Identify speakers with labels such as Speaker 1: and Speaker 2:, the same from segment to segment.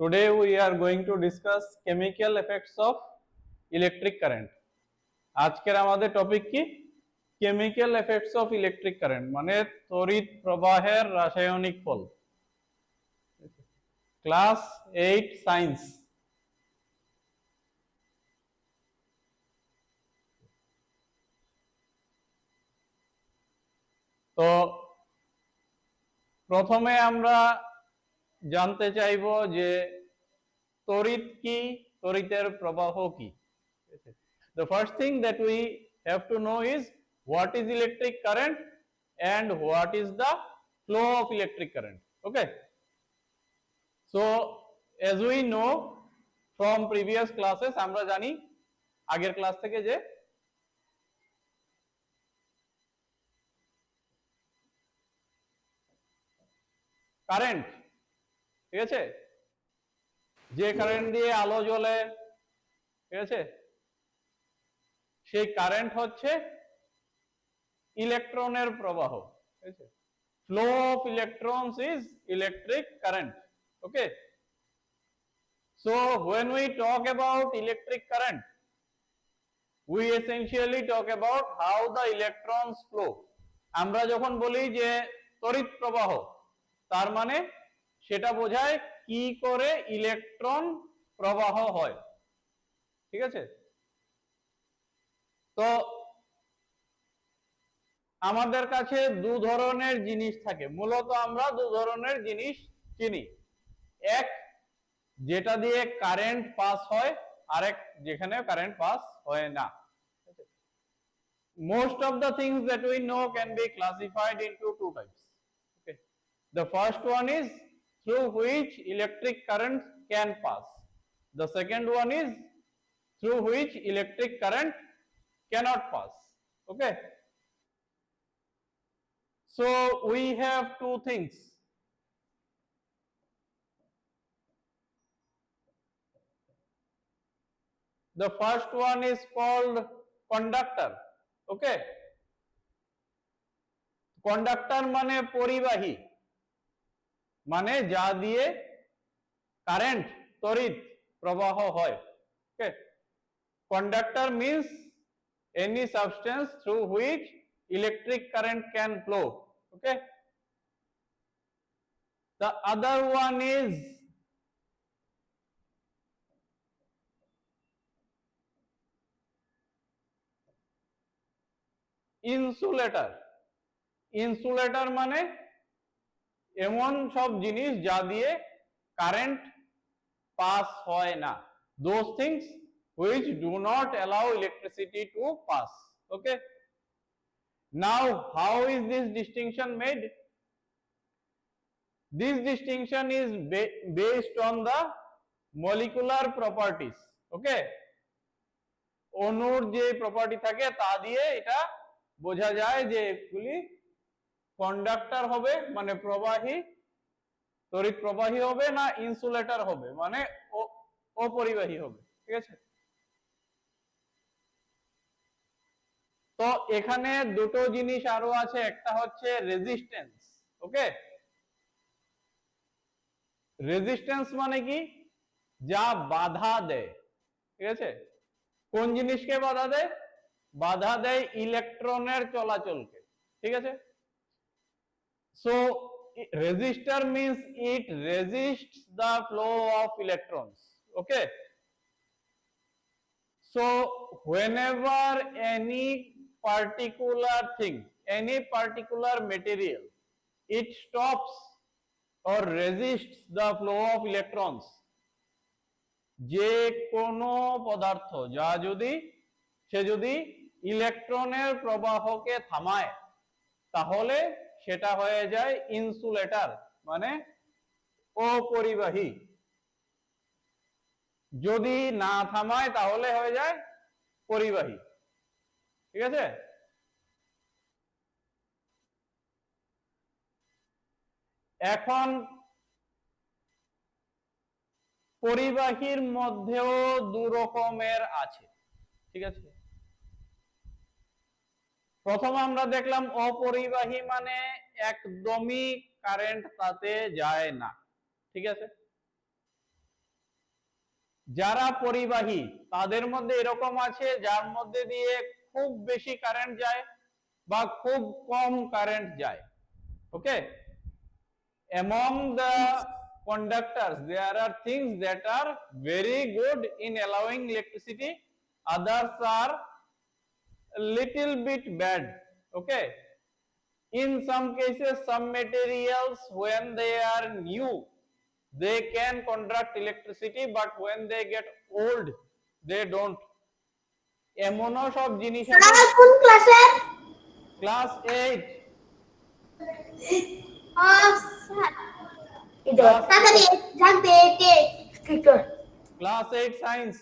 Speaker 1: Today we are going to discuss chemical effects of electric current. আজকের আমাদের topic কি? Chemical effects of electric current, মানে তড়িৎ প্রবাহের রাসায়নিক ফল। Class 8 science. তো প্রথমে আমরা জানতে চাইব যে তড়িৎ কি, তড়িতের প্রবাহ কি। The first thing that we have to know is what is electric current and what is the flow of electric current. Okay, so as we know from previous classes, আমরা জানি আগের ক্লাস থেকে যে কারেন্ট, ঠিক আছে, যে current দিয়ে আলো জ্বলে, ঠিক আছে, সেই কারেন্ট হচ্ছে ইলেকট্রনের প্রবাহ, ঠিক আছে। Flow of electrons is electric current. Okay, so when we talk about electric current, we essentially talk about how the electrons flow. আমরা যখন বলি যে তড়িৎ প্রবাহ, তার মানে সেটা বোঝায় কি করে ইলেকট্রন প্রবাহ হয়, ঠিক আছে। তো আমাদের কাছে দু ধরনের জিনিস থাকে, মূলত আমরা দু ধরনের জিনিস চিনি। এক, যেটা দিয়ে কারেন্ট পাস হয়, আরেক যেখানে কারেন্ট পাস হয় না। Most of the things that we know can be classified into two types. Okay, the first one is through which electric current can pass. The second one is through which electric current cannot pass. Okay, so we have two things. The first one is called conductor. Okay, conductor মানে পরিবাহী, মানে যা দিয়ে current, তড়িৎ প্রবাহ হয়। Okay, conductor means any substance through which electric current can flow. Okay, the other one is insulator. Insulator মানে এমন সব জিনিস যা দিয়ে কারেন্ট পাস হয় না, those things which do not allow electricity to pass. Okay, now how is this distinction made? This distinction is based on the molecular properties. Okay, অণুর যে প্রপার্টি থাকে তা দিয়ে এটা বোঝা যায় যে এগুলি কন্ডাক্টর হবে মানে প্রবাহী, তড়িৎ প্রবাহী হবে, না ইনসুলেটর হবে মানে অপরিবাহী হবে, ঠিক আছে। তো এখানে দুটো জিনিস আরো আছে, একটা হচ্ছে রেজিস্ট্যান্স। ওকে, রেজিস্ট্যান্স মানে কি? যা বাধা দেয়, ঠিক আছে। কোন জিনিসকে বাধা দেয়? বাধা দেয় ইলেকট্রনের চলাচলকে, ঠিক আছে। So resistor means it resists the flow of electrons. Okay, so whenever any particular thing, any particular material, it stops or resists the flow of electrons, যে কোনো পদার্থ যা যদি ইলেকট্রনের প্রবাহকে থামায়, তাহলে সেটা হয়ে যায় ইনসুলেটর মানে অপরিবাহী। যদি না থামায় তাহলে হয়ে যায় পরিবাহী, ঠিক আছে। এখন পরিবাহীর মধ্যেও দু রকমের আছে, ঠিক আছে। প্রথমে আমরা দেখলাম অপরিবাহী মানে একদমই কারেন্ট তাতে যায় না, ঠিক আছে। যারা পরিবাহী তাদের মধ্যে এরকম আছে যার মধ্যে দিয়ে খুব বেশি কারেন্ট যায় বা খুব কম কারেন্ট যায়। ওকে, among the conductors there are things that are very good in allowing electricity, others are a little bit bad. Okay, in some cases some materials when they are new they can conduct electricity, but when they get old they don't. এমনও সব জিনিস আছে।
Speaker 2: কোন ক্লাসে?
Speaker 1: Class 8। Class 8 science.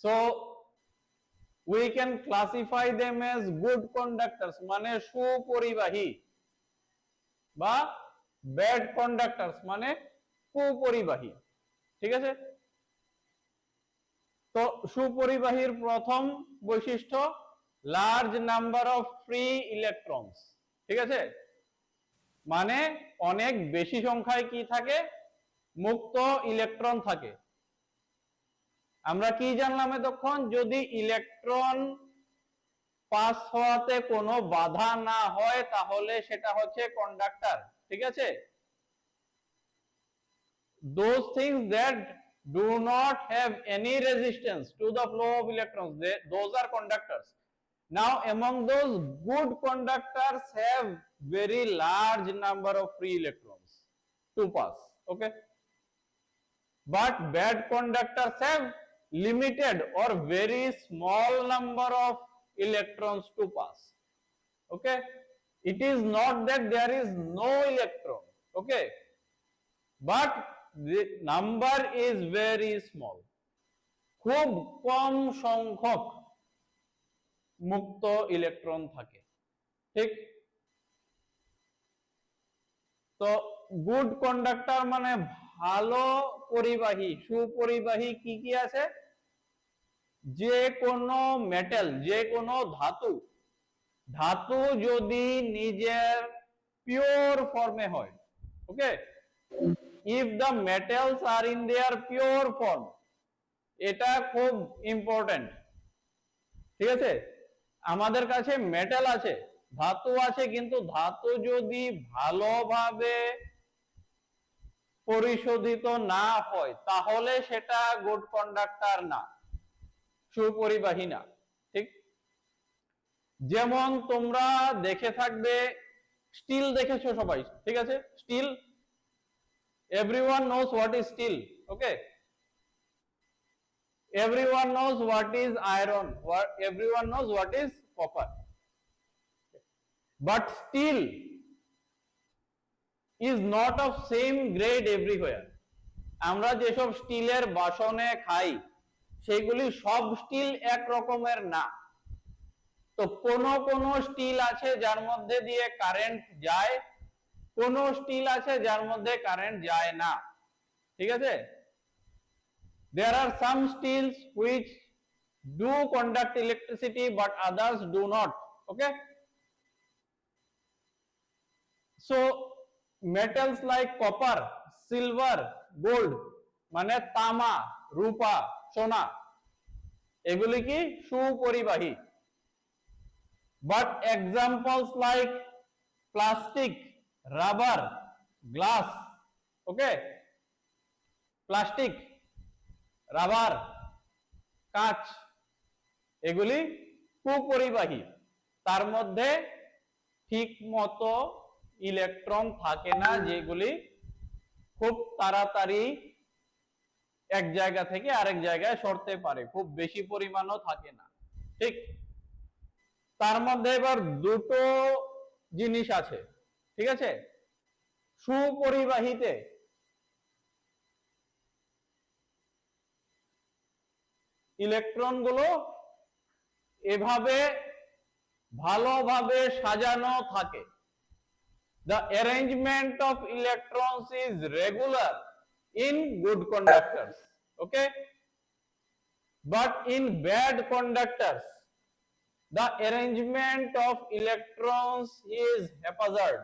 Speaker 1: so we can classify them as good conductors মানে সুপরিবাহী, বা bad কন্ডাক্টরস মানে কুপরিবাহী। ঠিক আছে, তো সুপরিবাহীর প্রথম বৈশিষ্ট্য large number of free electrons. ঠিক আছে, মানে অনেক বেশি সংখ্যায় কি থাকে, মুক্ত ইলেকট্রন থাকে। আমরা কি জানলাম এতক্ষণ, যদি ইলেকট্রন পাস হওয়াতে কোনো বাধা না হয় তাহলে সেটা হচ্ছে কন্ডাক্টর। ঠিক আছে, those things that do not have any resistance to the flow of electrons, those are conductors. Now among those, good conductors have very large number of free electrons to pass. Okay, but bad conductors have limited or very small number of electrons to pass. Okay, it is not that there is no electron, okay, but the number is very small. খুব কম সংখ্যক মুক্ত electron থাকে। ঠিক, তো good conductor মানে ভালো পরিবাহী, সুপরিবাহী কি কি আছে, যে কোনো মেটাল, যে কোনো ধাতু, ধাতু যদি নিজের পিওর ফর্মে হয়, ওকে, if the metals are in their pure form, এটা খুব ইম্পর্টেন্ট। ঠিক আছে, আমাদের কাছে মেটাল আছে, ধাতু আছে, কিন্তু ধাতু যদি ভালোভাবে পরিশোধিত না হয় তাহলে সেটা গুড কন্ডাক্টর না, সুপরিবাহী না। ঠিক, যেমন তোমরা দেখে থাকবে, স্টিল দেখেছো সবাই। ঠিক আছে, still, everyone knows what is steel. Okay, everyone knows what is iron, everyone knows what is copper, but steel is not of same grade everywhere. আমরা যেসব স্টিলের বাসনে খাই সেগুলি সব স্টিল এক রকমের না। তো কোন কোন স্টিল আছে যার মধ্যে দিয়ে কারেন্ট যায়, কোন স্টিল আছে যার মধ্যে কারেন্ট যায় না। ঠিক আছে, there are some steels which do conduct electricity but others do not. Okay, so metals like copper, silver, gold মানে তামা, রূপা, সোনা, এগুলি কি সুপরিবাহী। but examples like plastic, rubber, glass, okay, plastic, rubber, কাঁচ, এগুলি কুপরিবাহী, তার মধ্যে ঠিক মতো ইলেকট্রন থাকে না, যেগুলি খুব তাড়াতাড়ি এক জায়গা থেকে আরেক জায়গায় সরতে পারে, খুব বেশি পরিমাণও থাকে না। ঠিক, তার মধ্যে এবার দুটো জিনিস আছে। ঠিক আছে, সুপরিবাহীতে ইলেকট্রন গুলো এভাবে ভালোভাবে সাজানো থাকে। The arrangement of electrons is regular in good conductors, okay, but in bad conductors the arrangement of electrons is haphazard.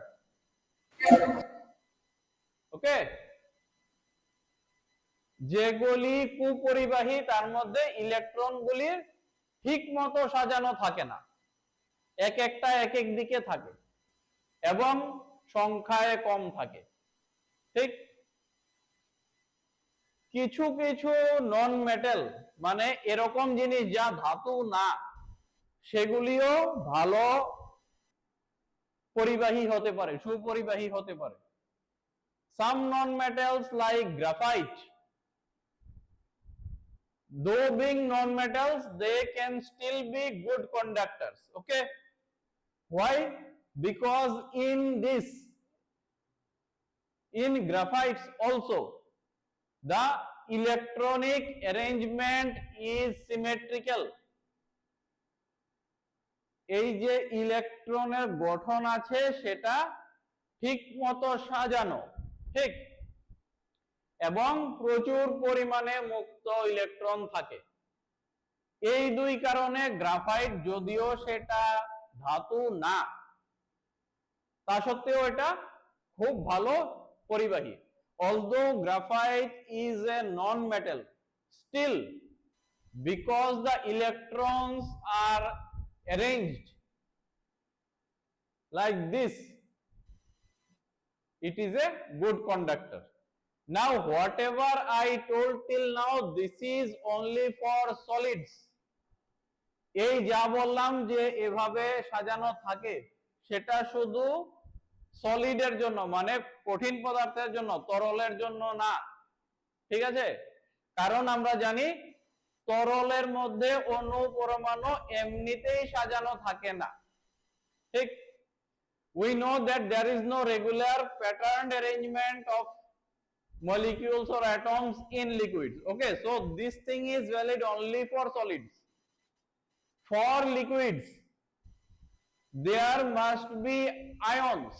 Speaker 1: Okay, যেগুলি কুপরিবাহী তার মধ্যে ইলেকট্রনগুলির ঠিক মতো সাজানো থাকে না, এক একটা এক এক দিকে থাকে এবং সংখ্যায় কম থাকে। ঠিক কিছু কিছু নন মেটাল মানে এরকম জিনিস যা ধাতু না, সেগুলিও ভালো পরিবাহী হতে পারে, সুপরিবাহী হতে পারে। Some non-metals like graphite, though being non-metals, they can still be good conductors. Okay, why? Because in graphites also the electronic arrangement is symmetrical. এই যে ইলেকট্রনের গঠন আছে সেটা ঠিক মতো সাজানো, ঠিক, এবং প্রচুর পরিমাণে মুক্ত ইলেকট্রন থাকে। এই দুই কারণে গ্রাফাইট যদিও সেটা ধাতু না, তা সত্ত্বেও এটা খুব ভালো পরিবাহী। Although graphite is a non-metal, still because the electrons are arranged like this, it is a good conductor. Now whatever I told till now, this is only for solids. এই যা বললাম যে এভাবে সাজানো থাকে সেটা শুধু সলিডের জন্য, মানে কঠিন পদার্থের জন্য, তরলের জন্য না। ঠিক আছে, কারণ আমরা জানি তরলের মধ্যে অণু পরমাণু এমনিতেই সাজানো থাকে না। ঠিক, we know that there is no regular patterned arrangement of molecules or atoms in liquids. Okay, so this thing is valid only for solids. For liquids there must be ions.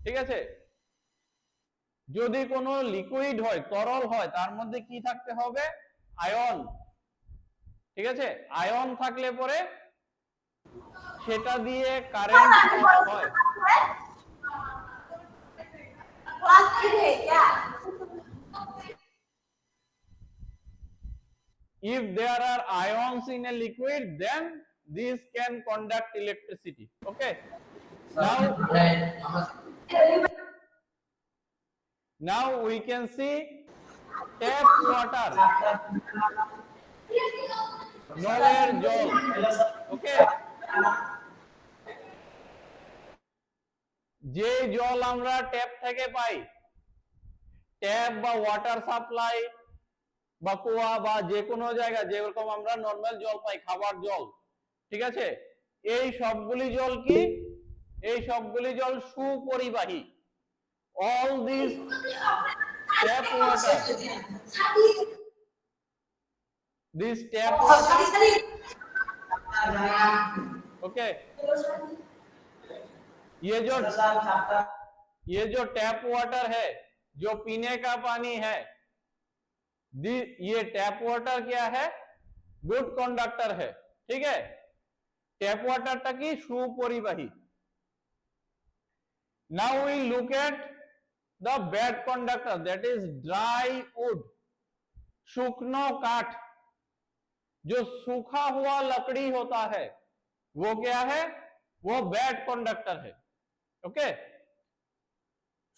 Speaker 1: ঠিক আছে, যদি কোনো লিকুইড হয়, তরল হয়, তার মধ্যে কি থাকতে হবে? আয়ন। ঠিক আছে, আয়ন থাকলে পরে সেটা দিয়ে কারেন্ট পাস হয়। If there are ions in a liquid, then these can conduct electricity. Okay, now we can see tap water, নলের জল। ওকে, যে জল আমরা ট্যাপ থেকে পাই, ট্যাপ বা ওয়াটার সাপ্লাই বা কুয়া বা যে কোনো জায়গা যেরকম আমরা নরমাল জল পাই, খাবার জল, ঠিক আছে, এই সবগুলি জল কি? এই সবগুলি জল সুপরিবাহী। All these tap water, this tap water, okay, ये जो टैप वाटर है, जो पीने का पानी है, ये टैप वाटर क्या है? गुड कंडक्टर है। ठीक है, टैप वाटरটা কি? সুপরিবাহী। Now we look at the bad conductor, that is dry wood, सूखना काठ। जो सूखा हुआ लकड़ी होता है वो क्या है? वो बैड कंडक्टर है। ओके,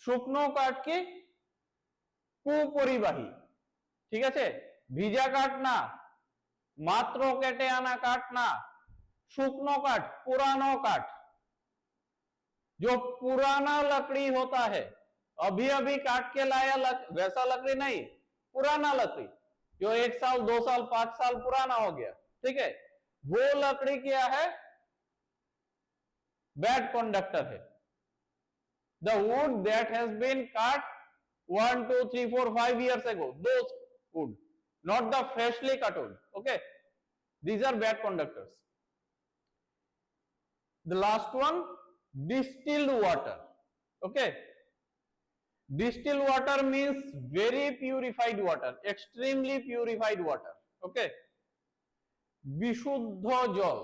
Speaker 1: শুকনো কাঠ কি? কুপরিবাহী। ঠিক আছে, ভিজা কাঠ না, মাত্র কেটে আনা কাঠ না, শুকনো काठ, पुरानो काठ। जो पुराना लकड़ी होता है, अभी अभी काट के लाया वैसा लकड़ी नहीं, पुराना लकड़ी जो 1 साल 2 साल 5 साल पुराना हो गया, ठीक है, वो लकड़ी क्या है? बैड कंडक्टर है। The wood that has been cut 1 2 3 4 5 years ago, those wood, not the freshly cut wood. Okay, these are bad conductors. The last one, distilled water. Okay, distilled water means very purified water, extremely purified water. Okay, বিশুদ্ধ জল।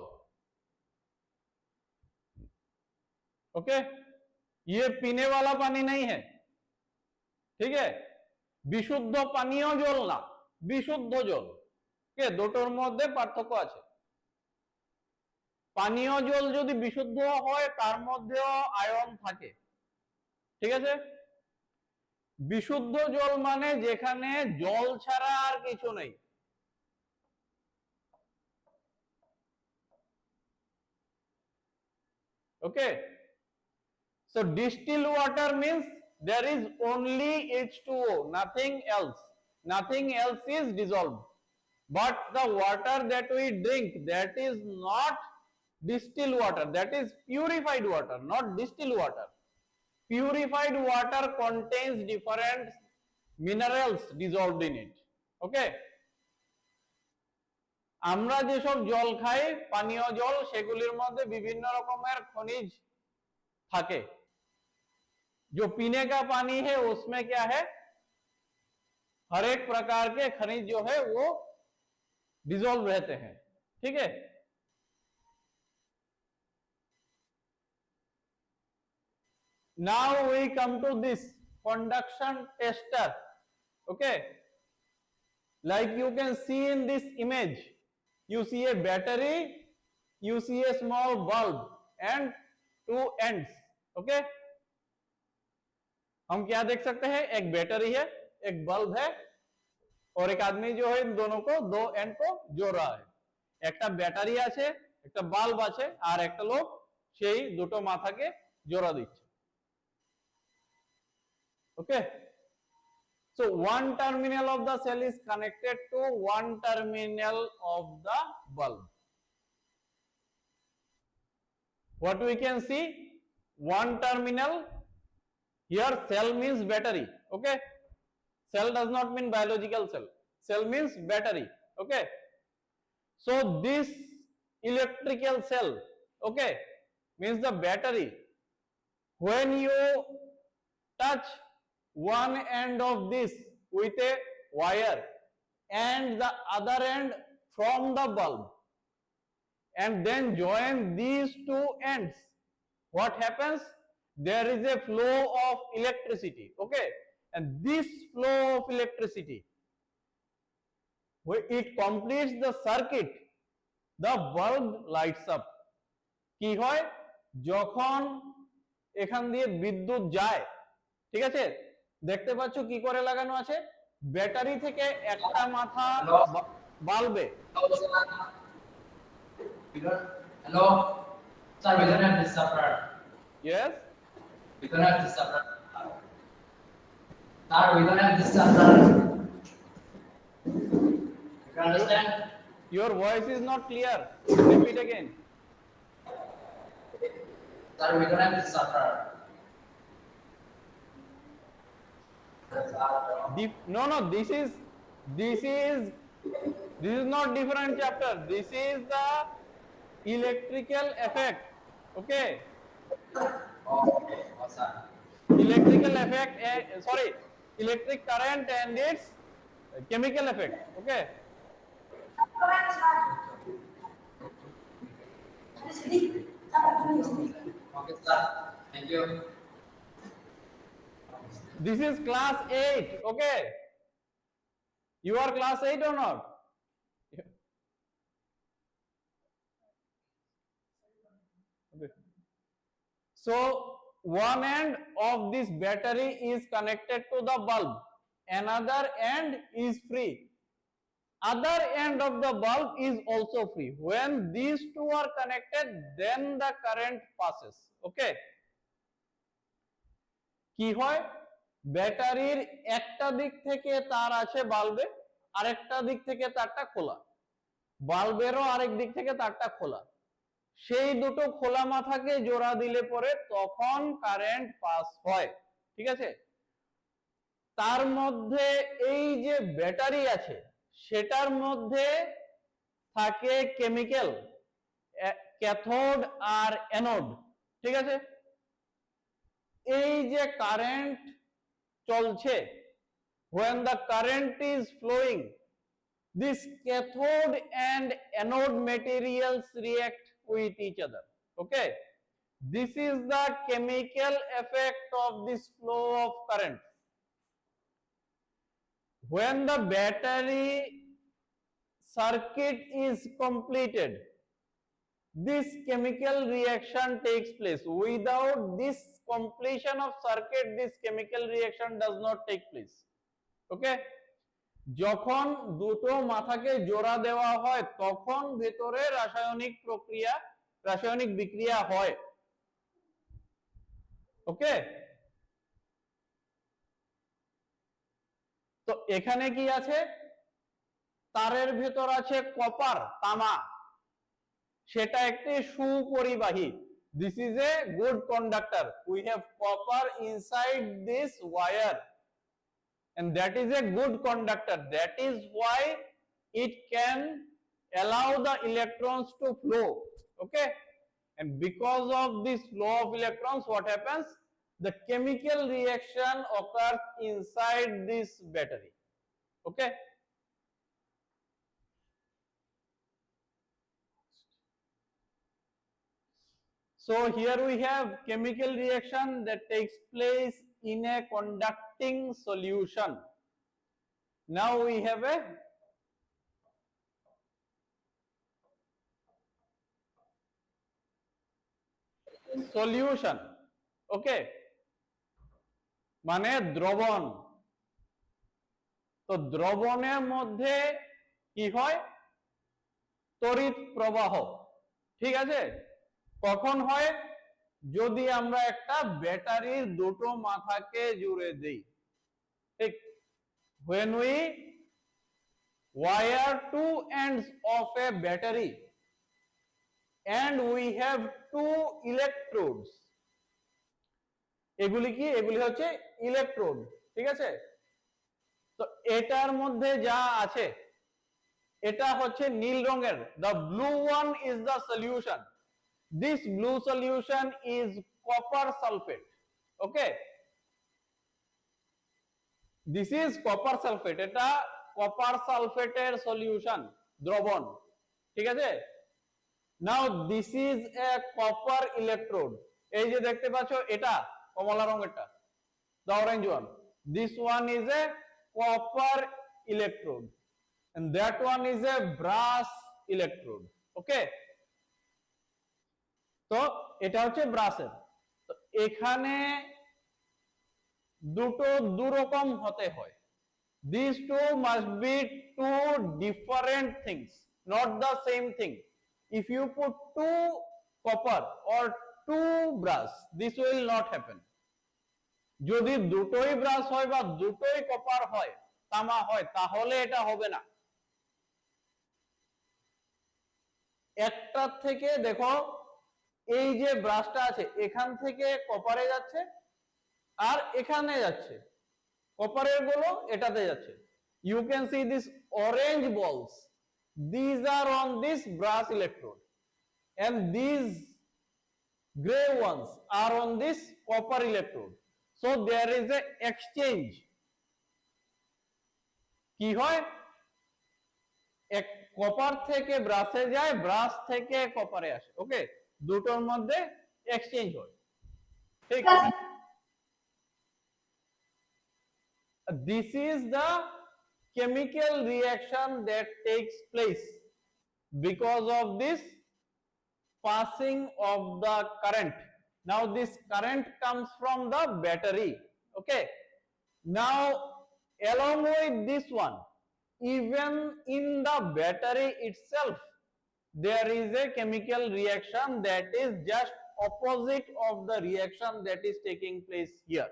Speaker 1: Okay, ये पीने वाला पानी नहीं है, ठीक है, विशुद्ध पानीय जल ना, বিশুদ্ধ জল। কে দুটোর মধ্যে পার্থক্য আছে। পানীয় জল যদি বিশুদ্ধ হয় তার মধ্যেও আয়ন থাকে, ঠিক আছে। বিশুদ্ধ জল মানে যেখানে জল ছাড়া আর কিছু নেই। ওকে, so distilled water means there is only H2O, nothing else is dissolved. But the water that we drink, that is not distilled water, that is purified water, not distilled water. Purified water contains different minerals dissolved in it. Okay, আমরা যেসব জল খাই পানীয় জল, সেগুলির মধ্যে বিভিন্ন রকমের খনিজ থাকে। जो पीने का पानी है उसमें क्या है, हर एक प्रकार के खनिज जो है वो डिसॉल्व रहते हैं, ठीक है। Now we come to this conduction tester. Okay, like you can see in this image, you see a battery, you see a small bulb and two ends. Okay, हम क्या देख सकते हैं, एक बैटरी है, एक बल्ब है, और एक आदमी जो है इन दोनों को, दो एंड को जोड़ रहा है। একটা ব্যাটারি আছে, একটা বাল্ব আছে, আর একটা লোক সেই দুটো মাথাকে জোড়া দিচ্ছে। ওকে, so one terminal of the cell is connected to one terminal of the bulb. What we can see, one terminal, here cell means battery. Okay, cell does not mean biological cell, cell means battery. Okay, so this electrical cell, okay, means the battery. When you touch one end of this with a wire and the other end from the bulb and then join these two ends, what happens, there is a flow of electricity. Okay, and this flow of electricity, when it completes the circuit, the bulb lights up. কি হয়, যখন এখান দিয়ে বিদ্যুৎ যায়, ঠিক আছে, দেখতে পাচ্ছ কি করে লাগানো আছে, ব্যাটারি থেকে একটা মাথা বাল্বে।
Speaker 2: Hello, sir, we don't have this supper.
Speaker 1: Yes,
Speaker 2: We don't have this supper. Sir, we don't have this supper. You understand?
Speaker 1: your voice is not clear, repeat again.
Speaker 2: Sir, we don't have this supper.
Speaker 1: No, this is not different chapter, this is the electrical effect. Okay,
Speaker 2: Oh, sir.
Speaker 1: electrical effect, sorry, electric current and its chemical effect. Okay,
Speaker 2: Okay, sir. Thank you.
Speaker 1: this is class 8. Okay, you are class 8 or not? Okay, so one end of this battery is connected to the bulb, another end is free, other end of the bulb is also free. When these two are connected, then the current passes. Okay, কি হয়, ব্যাটারির একটা দিক থেকে তার আছে বাল্বে, আরেকটা দিক থেকে তারটা খোলা, বাল্বেরও আরেক দিক থেকে তারটা খোলা, সেই দুটো খোলা মাথাকে জোড়া দিলে পরে তখন কারেন্ট পাস হয়, ঠিক আছে। তার মধ্যে এই যে ব্যাটারি আছে সেটার মধ্যে থাকে কেমিক্যাল, ক্যাথোড আর অ্যানোড, ঠিক আছে। এই যে কারেন্ট চলছে, when the current is flowing, this cathode and anode materials react with each other. Okay, this is the chemical effect of this flow of current. when the battery circuit is completed, this chemical reaction takes place. Without this completion of circuit, this chemical reaction does not take place. Okay, যখন দুটো মাথাকে জোড়া দেওয়া হয় তখন ভেতরে রাসায়নিক বিক্রিয়া হয়। ওকে, তো এখানে কি আছে, তারের ভেতর আছে কপার, তামা, সেটা একটি সুপরিবাহী। This is a good conductor. We have copper inside this wire, and that is a good conductor. That is why it can allow the electrons to flow. Okay, and because of this flow of electrons, what happens? The chemical reaction occurs inside this battery. Okay, so here we have chemical reaction that takes place in a conducting solution. Now we have a solution. Okay, মানে দ্রবণ। তো দ্রবণের মধ্যে কি হয়? তড়িৎ প্রবাহ। ঠিক আছে, কখন হয়? যদি আমরা একটা ব্যাটারির দুটো মাথাকে জুড়ে দেই। ঠিক, when we wire two ends of a battery and we have two electrodes, এগুলি কি? এগুলি হচ্ছে ইলেকট্রোড। ঠিক আছে, তো এটার মধ্যে যা আছে এটা হচ্ছে নীল রঙের। the blue one is the solution. This blue solution is copper sulfate. Okay, this is copper sulfate. এটা কপার সালফেটের সলিউশন, দ্রবণ। ঠিক আছে, now this is a copper electrode. এই যে দেখতে পাচ্ছ এটা কমলা রঙেরটা, the orange one, this one is a copper electrode and that one is a brass electrode. Okay, তো এটা হচ্ছে ব্রাসের। তো এখানে দুটো দুরকম হতে হয়। These two must be two different things, not the same thing. If you put two copper or two brass, this will not happen. যদি দুটোই ব্রাস হয় বা দুটোই কপার হয়, তামা হয়, তাহলে এটা হবে না। একটা থেকে দেখো, এই যে ব্রাশটা আছে এখান থেকে কপারে যাচ্ছে আর এখানে যাচ্ছে, কপারের গুলো এটাতে যাচ্ছে। You can see this orange balls, these are on this brass electrode and these gray ones are on this copper electrode. So there is a exchange. কি হয়? এক কপার থেকে ব্রাসে যায়, ব্রাস থেকে কপারে আসে। ওকে, দুটোর মধ্যে এক্সচেঞ্জ হয়। ঠিক আছে, this is the chemical reaction that takes place because of this passing of the current. Now this current comes from the battery. Okay, now along with this one, even in the battery itself there is a chemical reaction that is just opposite of the reaction that is taking place here.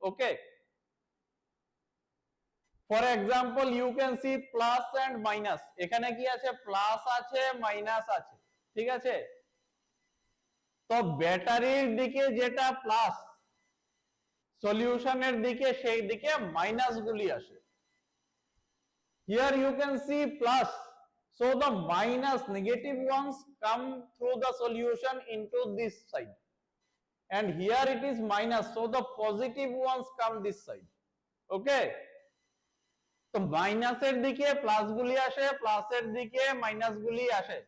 Speaker 1: Okay, for example you can see plus and minus. এখানে কি আছে? Plus আছে, minus আছে। ঠিক আছে, তো ব্যাটারির দিকে যেটা প্লাস, সলিউশনের দিকে সেই দিকে মাইনাস গুলি আসে। Here you can see plus, so the minus negative ones come through the solution into this side, and here it is minus, so the positive ones come this side. Okay, তো মাইনাসের দিকে plus গুলি আসে, প্লাসের দিকে minus গুলি আসে।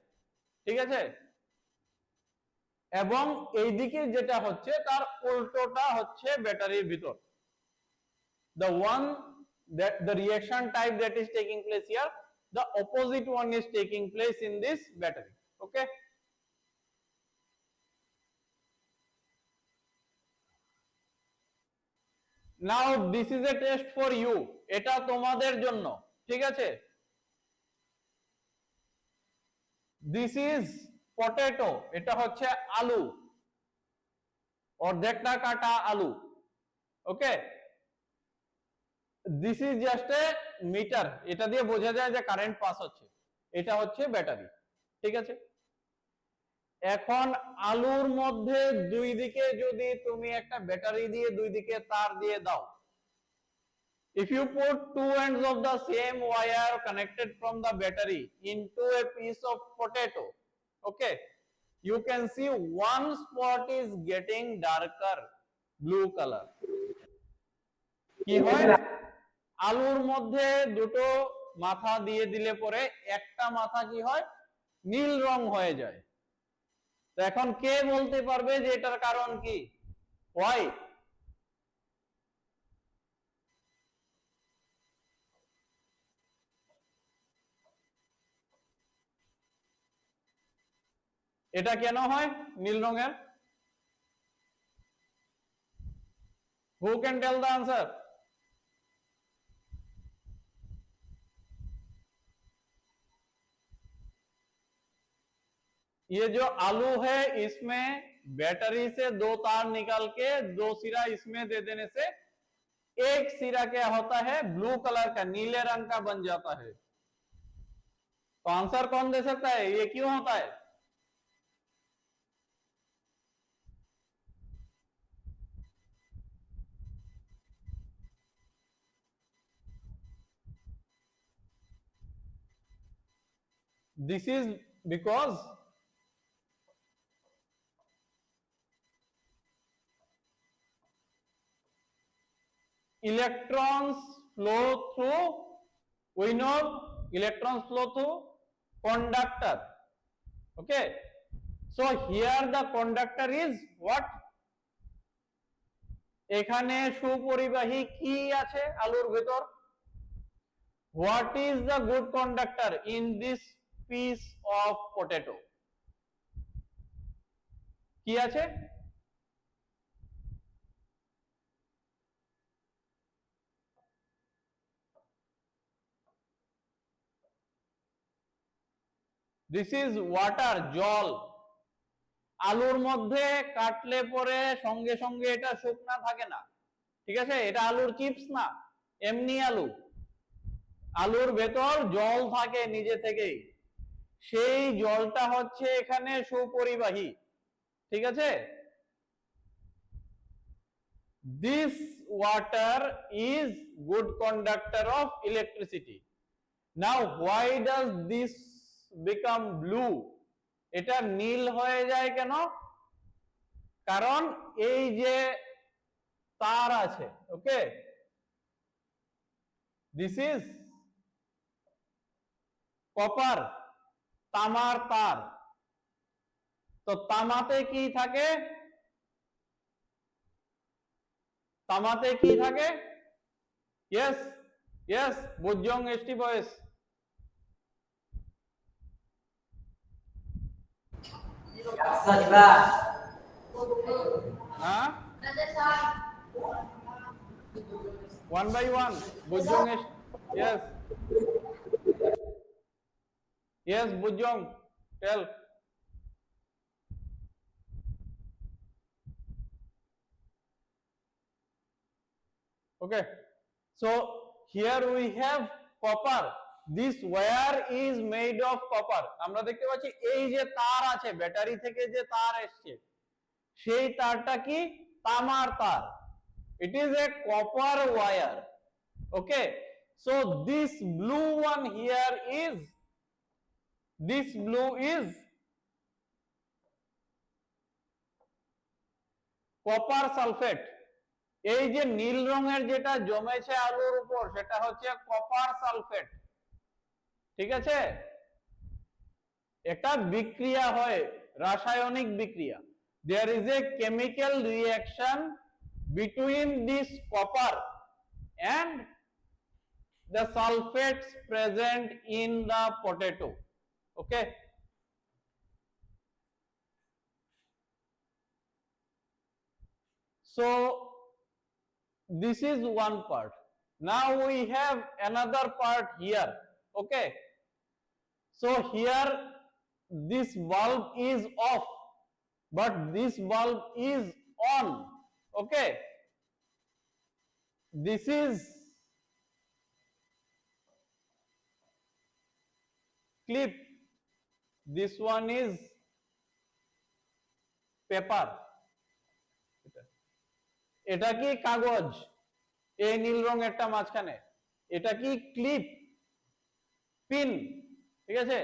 Speaker 1: ঠিক আছে, এবং এই দিকে যেটা হচ্ছে তার উল্টোটা হচ্ছে ব্যাটারির ভিতর। The one that the reaction type that is taking place here, the opposite one is taking place in this battery. Okay. Now this is a test for you. এটা তোমাদের জন্য, ঠিক আছে? This is potato. এটা হচ্ছে আলু, অর্ধেকটা কাটা আলু। Okay, this is just a meter, এটা দিয়ে বোঝা যায় যে কারেন্ট পাস হচ্ছে। এটা হচ্ছে ব্যাটারি, ঠিক আছে? এখন আলুর মধ্যে দুই দিকে যদি তুমি একটা ব্যাটারি দিয়ে দুই দিকে তার দিয়ে দাও, if you put two ends of the same wire connected from the battery into a piece of potato, okay, you can see one spot is getting darker blue color. কি হয়, আলুর মধ্যে দুটো মাথা দিয়ে দিলে পরে একটা মাথা কি হয়, নীল রং হয়ে যায়। তো এখন কে বলতে পারবে যে এটার কারণ কি? why? এটা কেন হয় নীল রঙের? who can tell the answer? ये जो आलू है इसमें बैटरी से दो तार निकाल के दो सिरा इसमें दे देने से एक सिरा क्या होता है, ब्लू कलर का, नीले रंग का बन जाता है। तो आंसर कौन दे सकता है, ये क्यों होता है? This is because electrons flow through, we know electrons flow through conductor. Okay, so here the conductor is what? এখানে সুপরিবাহী কি আছে আলুর ভেতর? What is the good conductor in this piece of potato? কি আছে? This is water, জল। আলুর মধ্যে কাটলে পরে সঙ্গে সঙ্গে এটা শুকনা থাকে না, ঠিক আছে? এটা আলুর চিপস না, এমনি আলু। আলুর ভেতর জল থাকে নিজে থেকেই, সেই জলটা হচ্ছে এখানে সুপরিবাহী, ঠিক আছে? This water is good conductor of electricity. Now why does this become blue? এটা নীল হয়ে যায় কেন? কারণ এই যে তার আছে, ওকে, দিস ইজ কপার, তামার তার। তো তামাতে কি থাকে? তামাতে কি থাকে? ইয়েস ইয়েস, বুঝজং এসটি বয়েস। হ্যাঁ, 1 by 1 বুঝজং এস, ইয়েস ইয়েস, বুঝজং টেল। Okay, so here we have copper. This wire is made of copper. আমরা দেখতে পাচ্ছি এই যে তার আছে, ব্যাটারি থেকে যে তার আসছে সেই তারটা কি, তামার তার। It is a copper wire. Okay, so this blue one here is, this blue is copper sulfate. এই যে নীল রঙের যেটা জমেছে আলুর উপর সেটা হচ্ছে কপার সালফেট, ঠিক আছে? একটা বিক্রিয়া হয়, রাসায়নিক বিক্রিয়া। There is a chemical reaction between this copper and the sulfates present in the potato. Okay. So this is one part. Now we have another part here. Okay. So here this bulb is off, but this bulb is on. Okay. This is clip, this one is paper. এটা কি কাগজ, এই নীল রঙেরটা মাঝখানে, এটা কি clip, pin, ঠিক আছে।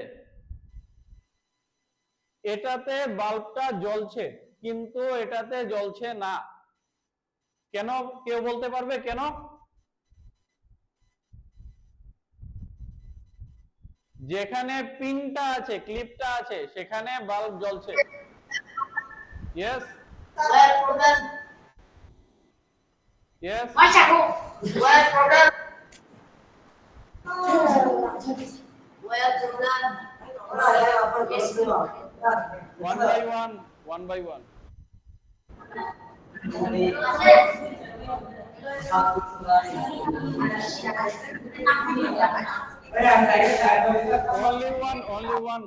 Speaker 1: এটাতে বাল্বটা জ্বলছে কিন্তু এটাতে জ্বলছে না, কেন? কেউ বলতে পারবে কেন? যেখানে পিনটা আছে, ক্লিপটা আছে, সেখানে বাল্ব জ্বলছে। Yes yes one by one. Only one.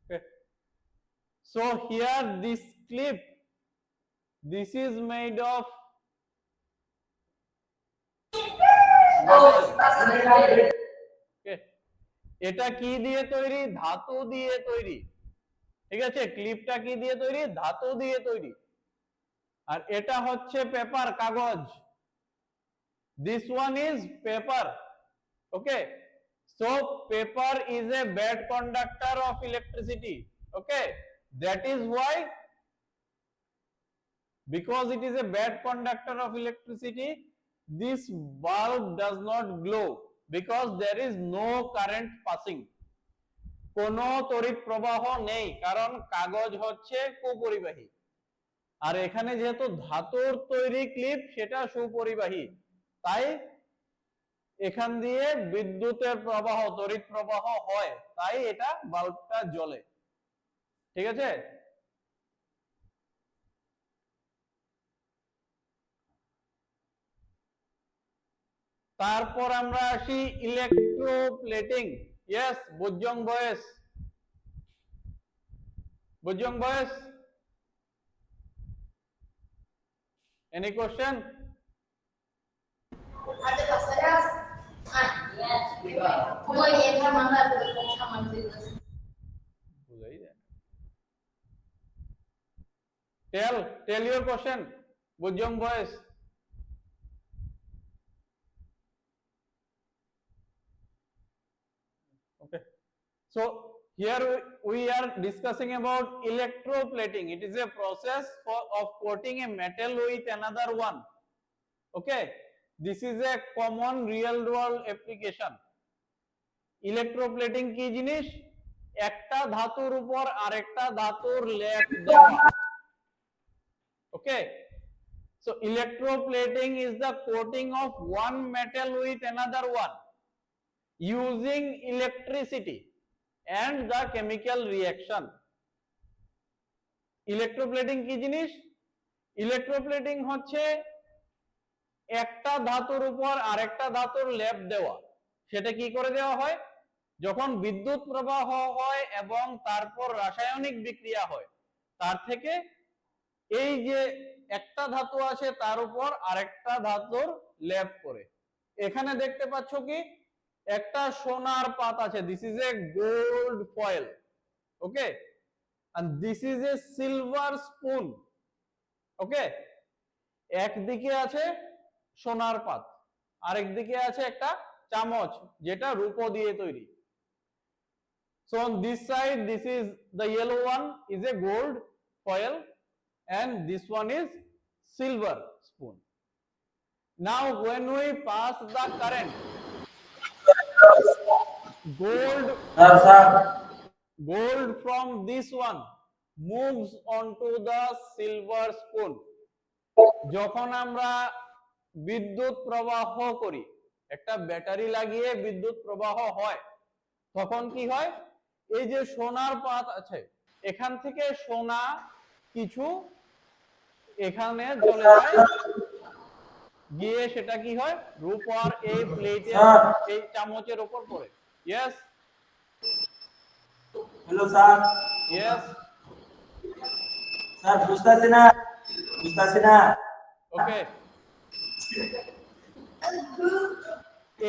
Speaker 1: Okay. So here this clip, this is made of okay. এটা কি দিয়ে তৈরি? ধাতু দিয়ে তৈরি, ঠিক আছে। ক্লিপটা কি দিয়ে তৈরি? ধাতু দিয়ে তৈরি। আর এটা হচ্ছে পেপার, কাগজ। This one is paper. Okay. So paper is a bad conductor of electricity. Okay. That is why, because it is a bad conductor of electricity, this bulb does not glow because there is no current passing. কোনো তড়িৎ প্রবাহ নেই, কারণ কাগজ হচ্ছে কুপরিবাহী। আর এখানে যেহেতু ধাতুর তৈরি ক্লিপ, সেটা সুপরিবাহী, তাই এখান দিয়ে বিদ্যুতের প্রবাহ, তড়িৎ প্রবাহ হয়, তাই এটা বাল্বটা জ্বলে, ঠিক আছে। তারপর আমরা আসি ইলেকট্রোপ্লেটিং। ইয়েস, বুজং বয়েস, বুজং বয়েস, any question? Tell your question, Bujong boys. Okay. So here we are discussing about electroplating. It is a process of coating a metal with another one. Okay. This is a common real world application. Electroplating কি জিনিস? একটা ধাতুর উপর আরেকটা ধাতুর লেপ দেওয়া। Okay. So electroplating is the coating of one metal with another one using electricity and the chemical reaction. Electroplating কি জিনিস? Electroplating হচ্ছে একটা ধাতুর উপর আরেকটা ধাতুর লেপ দেওয়া। সেটা কি করে দেওয়া হয়? যখন বিদ্যুৎ প্রবাহ হয় এবং তারপর রাসায়নিক বিক্রিয়া হয়, তার থেকে এই যে একটা ধাতু আছে তার উপর আরেকটা ধাতুর লেপ করে। এখানে দেখতে পাচ্ছ কি একটা সোনার পাত আছে, this is a gold foil. Okay, and this is a silver spoon. Okay, একদিকে আছে সোনার পাত, আরেকদিকে আছে একটা চামচ যেটা রূপো দিয়ে তৈরি। So on this side, this is the yellow one is a gold foil and this one is silver spoon. Now when we pass the current, gold from this one moves onto the silver spoon. যখন আমরা বিদ্যুৎ প্রবাহ করি একটা battery লাগিয়ে বিদ্যুৎ প্রবাহ হয়, তখন কি হয়, এই যে সোনার পাত আছে, এখান থেকে সোনা কিছু এখানে চলে যায়, গিয়ে সেটা কি হয়, রূপার এই প্লেটের, এই চামচের উপর পড়ে। Yes
Speaker 3: hello sir.
Speaker 1: Yes
Speaker 3: sir বুঝতাছি না।
Speaker 1: ওকে,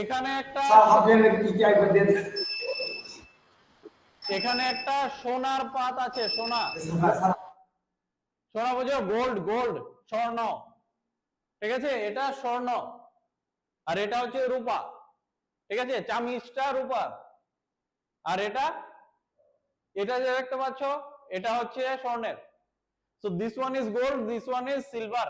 Speaker 1: এখানে একটা এখানে একটা সোনার পাত আছে, সোনা বোঝো, গোল্ড, স্বর্ণ, ঠিক আছে, এটা স্বর্ণ আর এটা হচ্ছে রূপা, ঠিক আছে, চামিচটা রূপা, আর এটা যে দেখতে পাচ্ছ, এটা হচ্ছে স্বর্ণের। So this one is gold, this one is silver.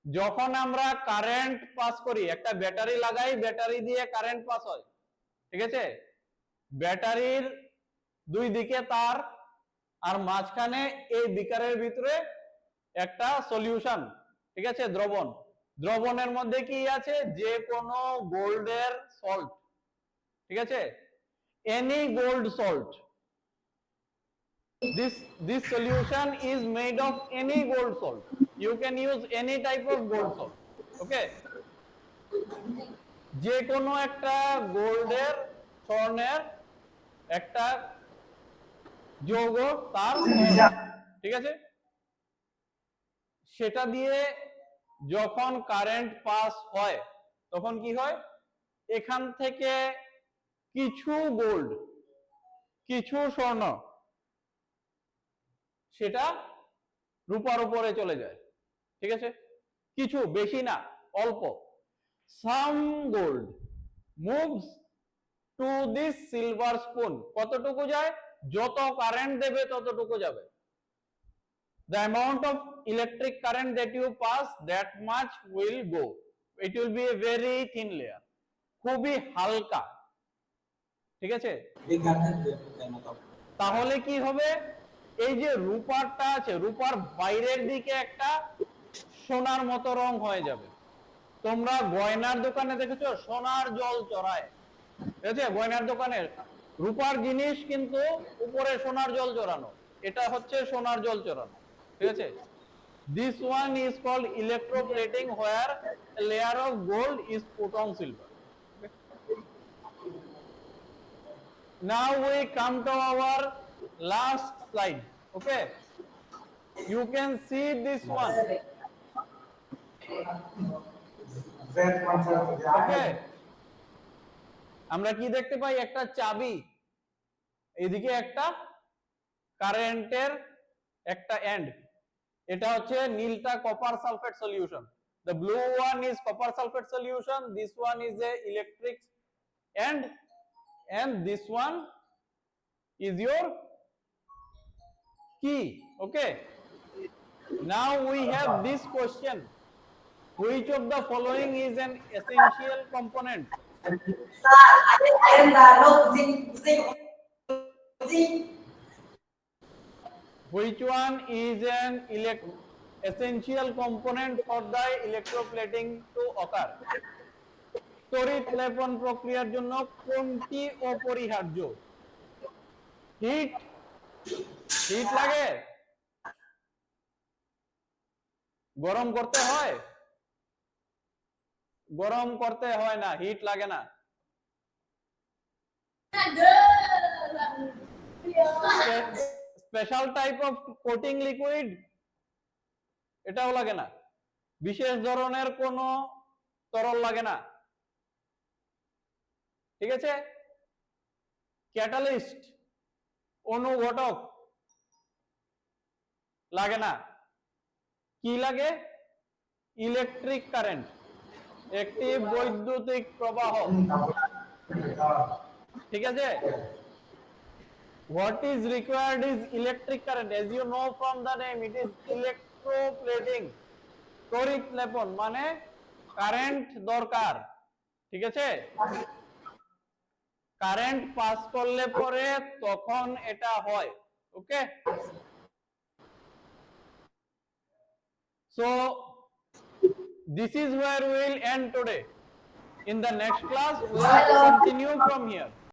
Speaker 1: যখন আমরা কারেন্ট পাস করি, একটা ব্যাটারি লাগাই, ব্যাটারি দিয়ে কারেন্ট পাস হয়, ঠিক আছে, ব্যাটারির দুই দিকে তার, আর মাঝখানে এই বিকারের ভিতরে একটা সলিউশন, ঠিক আছে, দ্রবণের মধ্যে কি আছে, যে কোনো গোল্ডের সল্ট, ঠিক আছে, any gold salt, this solution is made of any gold salt. You can use any type of gold salt. Okay, যে কোনো একটা গোল্ডের, স্বর্ণের একটা যৌগ, তার salt, ঠিক আছে, সেটা দিয়ে যখন কারেন্ট পাস হয়, তখন কি হয়, এখান থেকে কিছু গোল্ড, কিছু স্বর্ণ, সেটা রূপার উপরে চলে যায়, ঠিক আছে, কিছু, বেশি না, অল্প। Some gold moves to this silver spoon, কতটুকু যায়, যত কারেন্ট দেবে ততটুকু যাবে। The amount of electric current that you pass, that much will go. It will be a very thin layer, খুবই হালকা, ঠিক আছে। তাহলে কি হবে, এই যে রূপারটা আছে, রূপার বাইরের দিকে একটা সোনার মতো রং হয়ে যাবে। তোমরা গয়নার দোকানে দেখেছো, সোনার জল চড়ায়, ঠিক আছে, গয়নার দোকানে রূপার জিনিস কিন্তু উপরে সোনার জল চড়ানো, এটা হচ্ছে সোনার জল চড়ানো, ঠিক আছে। This one is called electroplating, where a layer of gold is put on silver. Okay. Now we come to our last slide. Okay, you can see this one. Okay, আমরা কি দেখতে পাই, একটা চাবি, এদিকে একটা কারেন্টের একটা এন্ড, এটা হচ্ছে নীলটা copper sulphate solution, the blue one is copper sulfate solution, this one is a electric end, and this one is your key. Okay, now we have this question, which of the following is an essential component? Which one is an essential component for the electroplating to occur? তড়িৎ লেপন প্রক্রিয়ার জন্য কোনটি অপরিহার্য? Hit লাগে, গরম করতে হয়, গরম করতে হয় না, হিট লাগে না। Special type of coating liquid, এটাও লাগে না। বিশেষ ধরনের কোন তরল লাগে না, ঠিক আছে। ক্যাটালিস্ট, অনুঘটক লাগে না। কি লাগে? ইলেকট্রিক কারেন্ট, একটি বৈদ্যুতিক প্রবাহ, ঠিক আছে। What is required is electric current. As you know from the name, it is electroplating. তড়িৎ লেপন মানে কারেন্ট দরকার, ঠিক আছে। কারেন্ট পাস করলে পরে তখন এটা হয়, ওকে। So this is where we will end today. In the next class, we will continue from here.